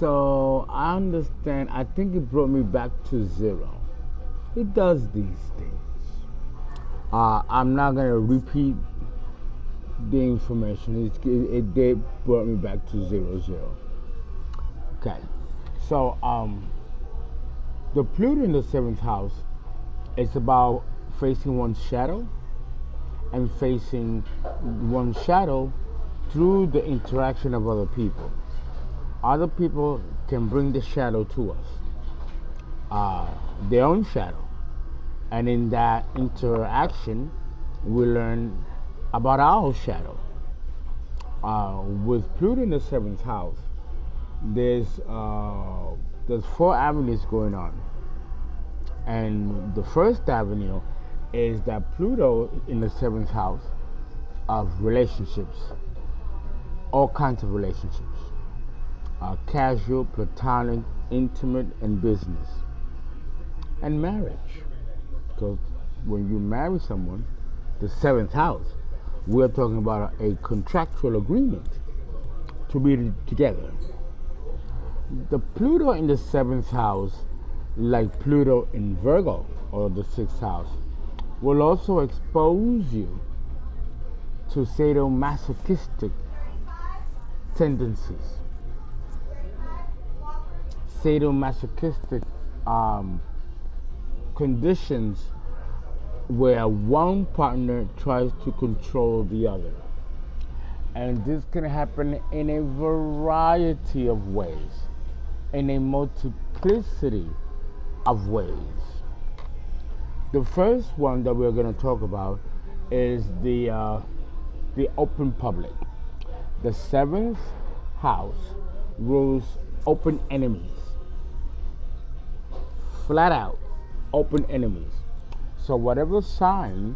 So I understand. I think it brought me back to zero. It does these things. I'm not gonna repeat the information. It did brought me back to 0, 0. Okay. So the Pluto in the seventh house is about facing one's shadow and facing one's shadow through the interaction of other people. Other people can bring the shadow to us, their own shadow. And in that interaction, we learn about our shadow. With Pluto in the seventh house, there's 4 avenues going on. And the first avenue is that Pluto in the seventh house of relationships, all kinds of relationships. Casual, platonic, intimate, and business. And marriage. Because when you marry someone, the seventh house, we're talking about a contractual agreement to be together. The Pluto in the seventh house, like Pluto in Virgo or the sixth house, will also expose you to sadomasochistic tendencies. Sadomasochistic conditions where one partner tries to control the other. And this can happen in a variety of ways, in a multiplicity of ways. The first one that we're going to talk about is the open public. The seventh house rules open enemies. Flat out, open enemies. So whatever sign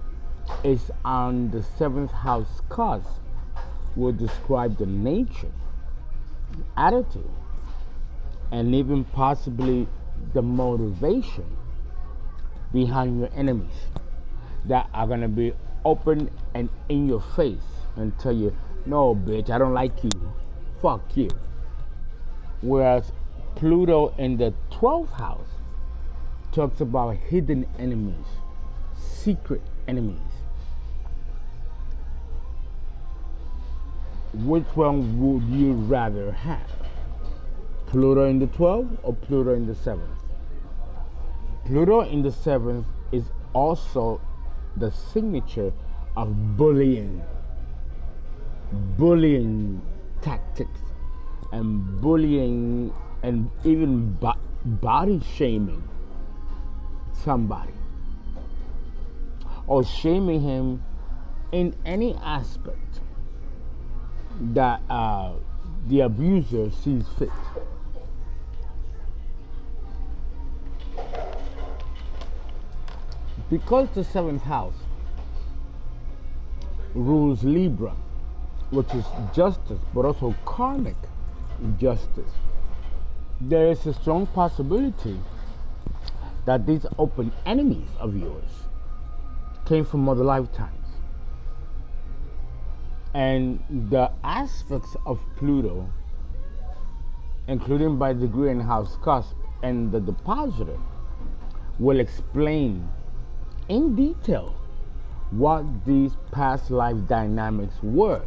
is on the seventh house cusp will describe the nature, attitude, and even possibly the motivation behind your enemies that are going to be open and in your face and tell you, no, bitch, I don't like you. Fuck you. Whereas Pluto in the 12th house talks about hidden enemies, secret enemies. Which one would you rather have? Pluto in the 12th or Pluto in the 7th? Pluto in the 7th is also the signature of bullying tactics, and bullying, and even body shaming somebody, or shaming him in any aspect that the abuser sees fit. Because the seventh house rules Libra, which is justice, but also karmic justice, there is a strong possibility that these open enemies of yours came from other lifetimes. And the aspects of Pluto, including by degree and house cusp and the depositor, will explain in detail what these past life dynamics were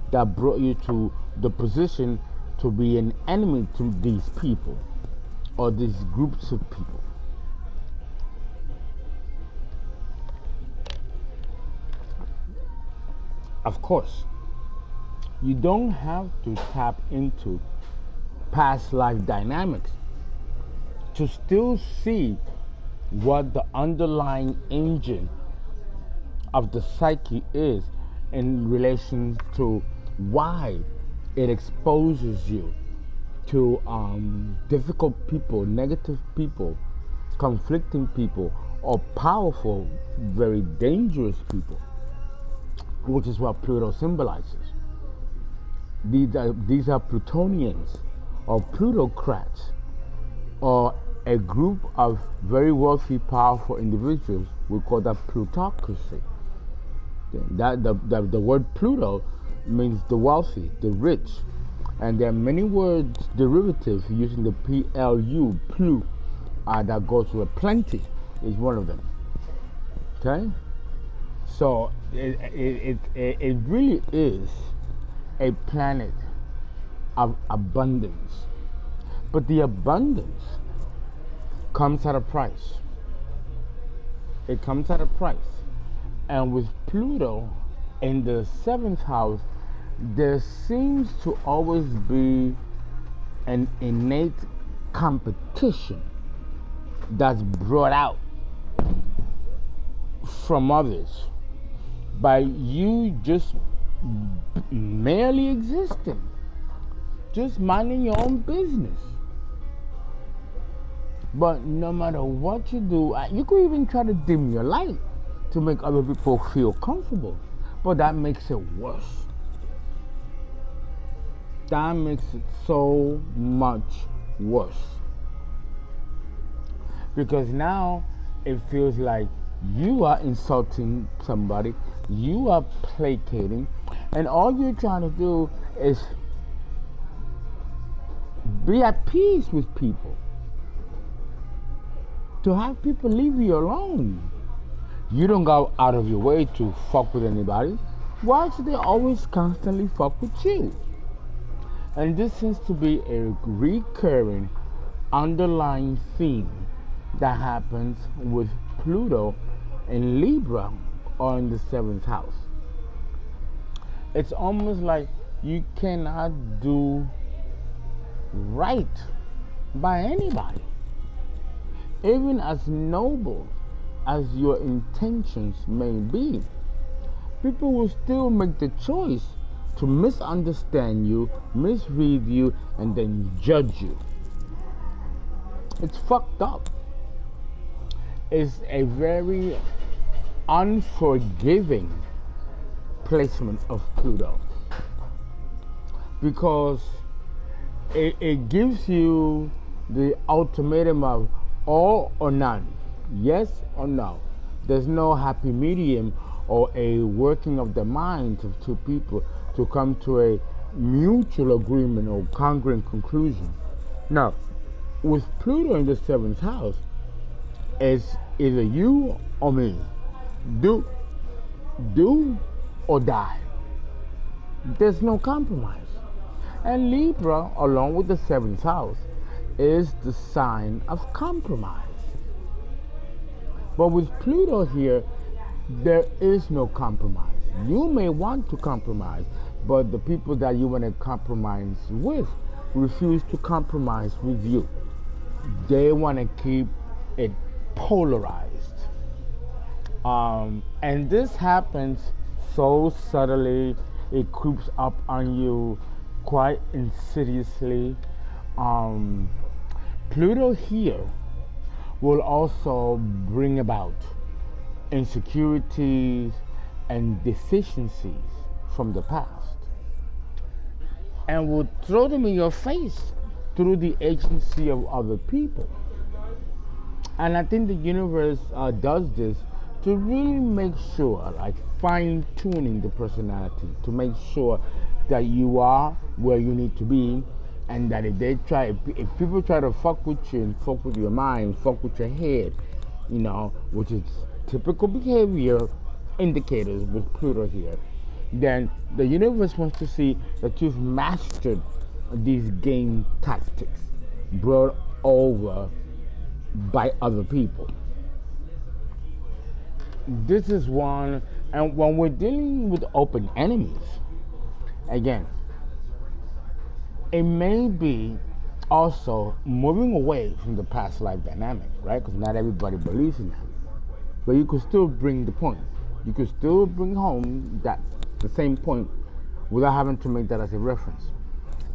that brought you to the position to be an enemy to these people or these groups of people. Of course, you don't have to tap into past life dynamics to still see what the underlying engine of the psyche is in relation to why it exposes you to difficult people, negative people, conflicting people, or powerful, very dangerous people, which is what Pluto symbolizes. These are Plutonians or Plutocrats, or a group of very wealthy, powerful individuals. We call that plutocracy. The word Pluto means the wealthy, the rich, And there are many words derivatives using the PLU, plu, that goes with plenty, is one of them. Okay? So it really is a planet of abundance. But the abundance comes at a price. It comes at a price. And with Pluto in the 7th house, there seems to always be an innate competition that's brought out from others by you just merely existing, just minding your own business. But no matter what you do, you could even try to dim your light to make other people feel comfortable, but that makes it worse. That makes it so much worse. Because now it feels like you are insulting somebody, you are placating, and all you're trying to do is be at peace with people. To have people leave you alone. You don't go out of your way to fuck with anybody. Why should they always constantly fuck with you? And this seems to be a recurring underlying theme that happens with Pluto in Libra or in the 7th house. It's almost like you cannot do right by anybody. Even as noble as your intentions may be, people will still make the choice to misunderstand you, misread you, and then judge you. It's fucked up. It's a very unforgiving placement of Pluto, because it gives you the ultimatum of all or none, yes or no. There's no happy medium or a working of the minds of two people to come to a mutual agreement or congruent conclusion. Now, with Pluto in the 7th house, it's either you or me. Do or die. There's no compromise. And Libra, along with the 7th house, is the sign of compromise. But with Pluto here, there is no compromise. You may want to compromise, but the people that you want to compromise with refuse to compromise with you. They want to keep it polarized. And this happens so subtly, it creeps up on you quite insidiously. Pluto here will also bring about insecurities and deficiencies from the past, and will throw them in your face through the agency of other people. And I think the universe does this to really make sure, like fine-tuning the personality, to make sure that you are where you need to be, and that if people try to fuck with you and fuck with your mind, fuck with your head, which is typical behavior indicators with Pluto here, then the universe wants to see that you've mastered these game tactics brought over by other people. This is one, and when we're dealing with open enemies, again, it may be also moving away from the past life dynamic, right? Because not everybody believes in that. But you could still bring the point. You could still bring home the same point without having to make that as a reference.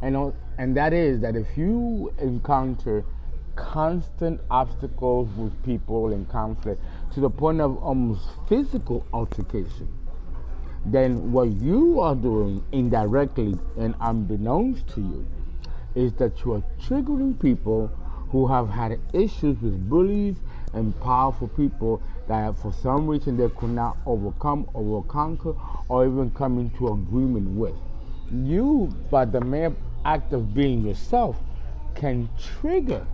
And that is that if you encounter constant obstacles with people in conflict to the point of almost physical altercation, then what you are doing indirectly and unbeknownst to you is that you are triggering people who have had issues with bullies and powerful people that for some reason they could not overcome or conquer or even come into agreement with. You, by the mere act of being yourself can trigger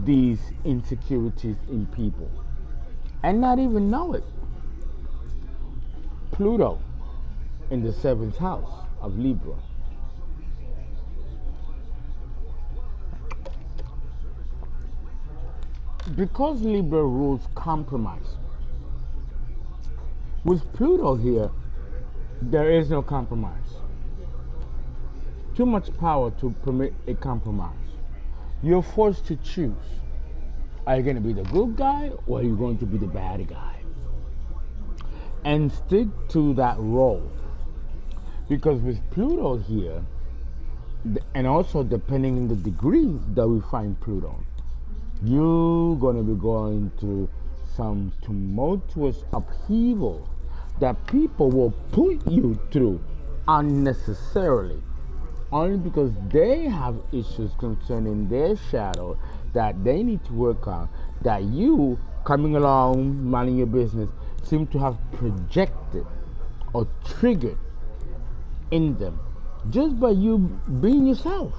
these insecurities in people and not even know it. Pluto in the 7th house of Libra. Because Libra rules compromise, with Pluto here, there is no compromise. Too much power to permit a compromise. You're forced to choose. Are you going to be the good guy or are you going to be the bad guy? And stick to that role. Because with Pluto here, and also depending on the degrees that we find Pluto, you're going to be going through some tumultuous upheaval that people will put you through unnecessarily, only because they have issues concerning their shadow that they need to work on, that you, coming along, minding your business, seem to have projected or triggered in them just by you being yourself.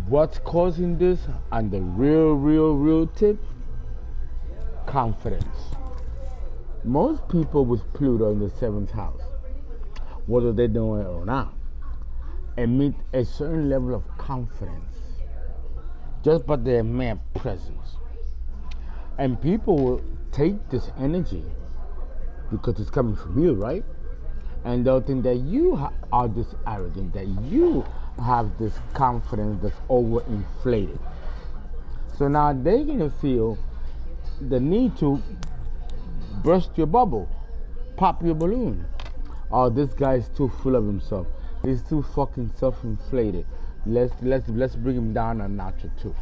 What's causing this? And the real tip? Confidence. Most people with Pluto in the 7th house, whether they know it or not, emit a certain level of confidence just by their mere presence. And people will take this energy because it's coming from you, right? And they'll think that you are this arrogant, that you have this confidence that's overinflated. So now they're going to feel the need to burst your bubble, pop your balloon. Oh, this guy's too full of himself. He's too fucking self-inflated. Let's bring him down a notch or two.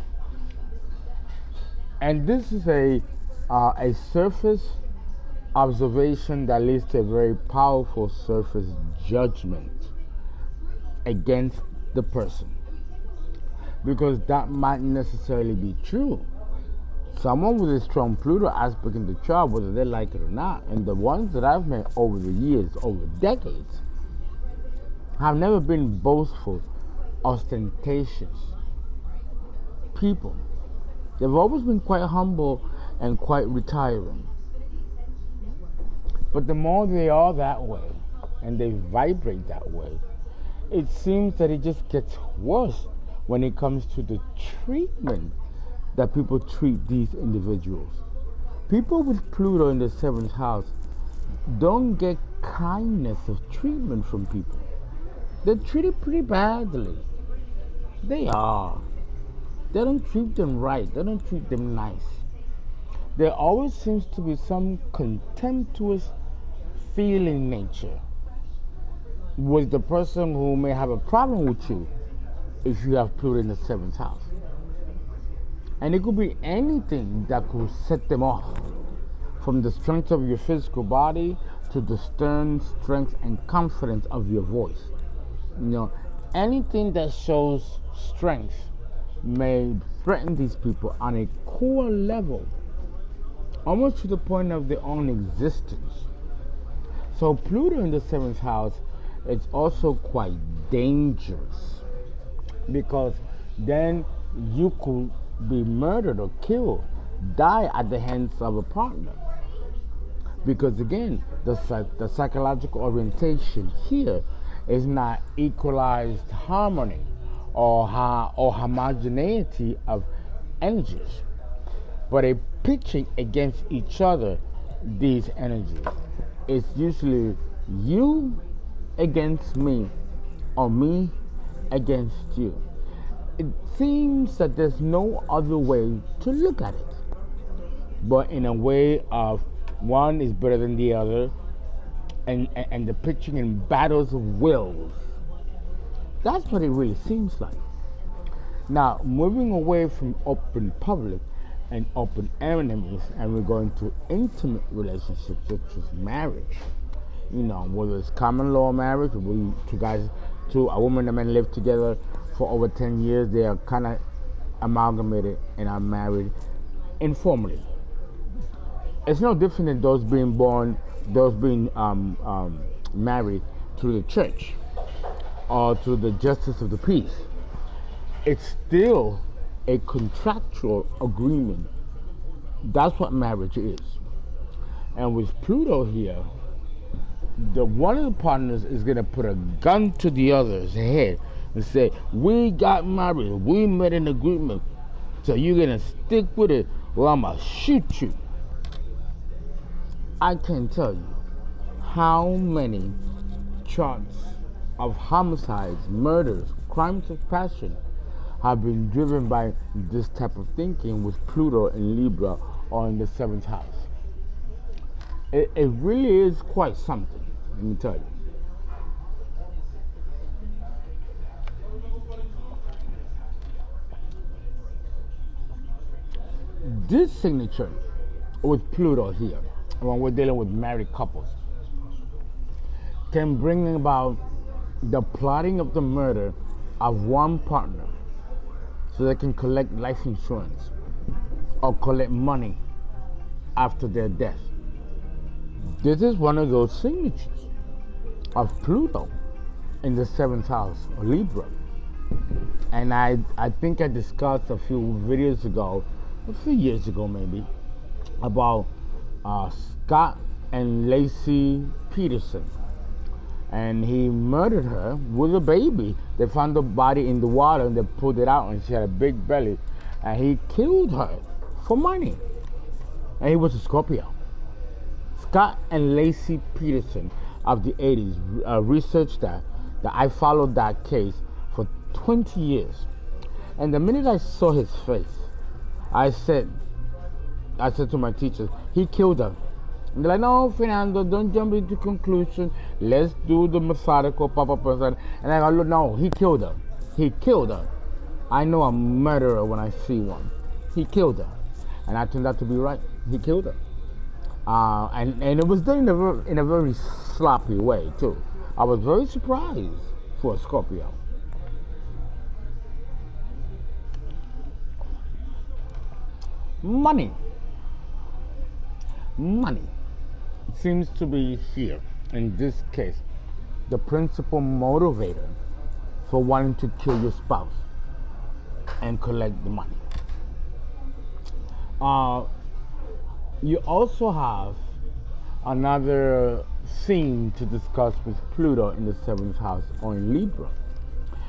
And this is a surface observation that leads to a very powerful surface judgment against the person, because that might necessarily be true. Someone with a strong Pluto aspect in the chart, whether they like it or not, and the ones that I've met over the years, over decades, have never been boastful, ostentatious people. They've always been quite humble and quite retiring. But the more they are that way, and they vibrate that way, it seems that it just gets worse when it comes to the treatment that people treat these individuals. People with Pluto in the 7th house don't get kindness of treatment from people. They're treated pretty badly. They are. They don't treat them right. They don't treat them nice. There always seems to be some contemptuous feeling nature with the person who may have a problem with you if you have Pluto in the 7th house. And it could be anything that could set them off, from the strength of your physical body to the stern strength and confidence of your voice. Anything that shows strength may threaten these people on a core level, almost to the point of their own existence. So Pluto in the 7th house is also quite dangerous, because then you could be murdered or killed, die at the hands of a partner. Because again, the psychological orientation here is not equalized harmony or homogeneity of energies, but a pitching against each other these energies. It's usually you against me, or me against you. It seems that there's no other way to look at it, but in a way of one is better than the other, and the pitching in battles of wills. That's what it really seems like. Now, moving away from open public and open enemies, and we're going to intimate relationships, which is marriage. Whether it's common law marriage, or a woman and a man live together for over 10 years, they are kind of amalgamated and are married informally. It's no different than those being married through the church. or to the justice of the peace. It's still a contractual agreement. That's what marriage is. And with Pluto here, the one of the partners is gonna put a gun to the other's head and say, "We got married. We made an agreement. So you're gonna stick with it, or I'm gonna shoot you." I can't tell you how many charts of homicides, murders, crimes of passion have been driven by this type of thinking with Pluto in Libra or in the 7th house. It really is quite something, let me tell you. This signature with Pluto here, when we're dealing with married couples, can bring about the plotting of the murder of one partner so they can collect life insurance or collect money after their death. This is one of those signatures of Pluto in the 7th house of Libra. And I think I discussed a few videos ago, a few years ago maybe, about Scott and Lacey Peterson. And he murdered her with a baby. They found the body in the water and they pulled it out and she had a big belly. And he killed her for money. And he was a Scorpio. Scott and Lacey Peterson of the 80s researched that I followed that case for 20 years. And the minute I saw his face, I said to my teachers, he killed her. And they're like, "No, Fernando, don't jump into conclusion. Let's do the methodical person." And I go, "No, he killed her. He killed her. I know a murderer when I see one. He killed her." And I turned out to be right. He killed her. And it was done in a very sloppy way, too. I was very surprised for a Scorpio. Money seems to be here, in this case, the principal motivator for wanting to kill your spouse and collect the money. You also have another theme to discuss with Pluto in the 7th house or in Libra,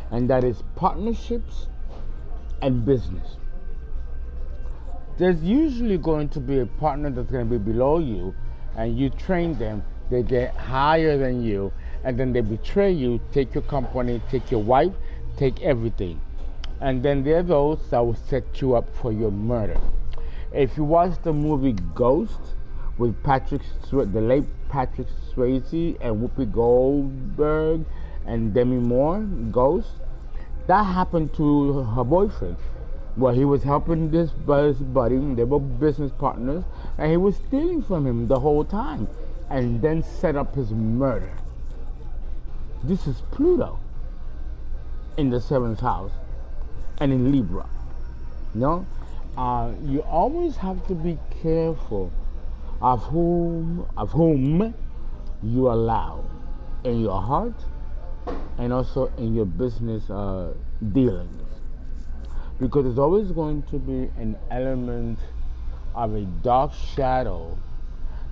and that is partnerships and business. There's usually going to be a partner that's going to be below you, and you train them, they get higher than you, and then they betray you, take your company, take your wife, take everything. And then there are those that will set you up for your murder. If you watch the movie Ghost with the late Patrick Swayze and Whoopi Goldberg and Demi Moore, Ghost, that happened to her boyfriend. Well, he was helping this buddy, they were business partners, and he was stealing from him the whole time, and then set up his murder. This is Pluto in the 7th house and in Libra. You always have to be careful of whom you allow in your heart and also in your business dealings. Because there's always going to be an element of a dark shadow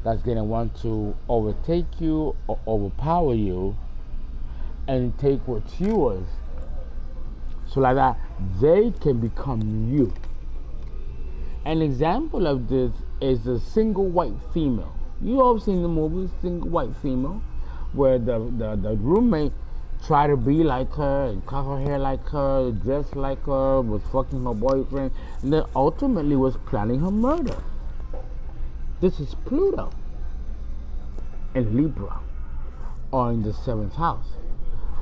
that's going to want to overtake you or overpower you and take what's yours, so like that they can become you. An example of this is a single white female. You all seen the movie Single White Female, where the roommate tried to be like her and cut her hair like her, dress like her, was fucking her boyfriend, and then ultimately was planning her murder. This is Pluto in Libra or in the 7th house,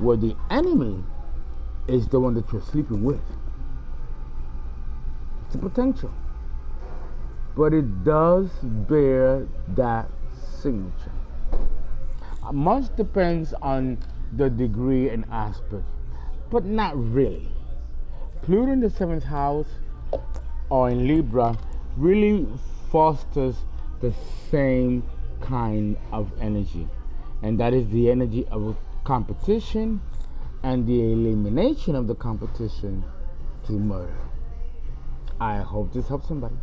where the enemy is the one that you're sleeping with. It's a potential, but it does bear that signature. Much depends on the degree and aspect, but not really. Pluto in the 7th house or in Libra really fosters the same kind of energy, and that is the energy of competition, and the elimination of the competition through murder. I hope this helps somebody.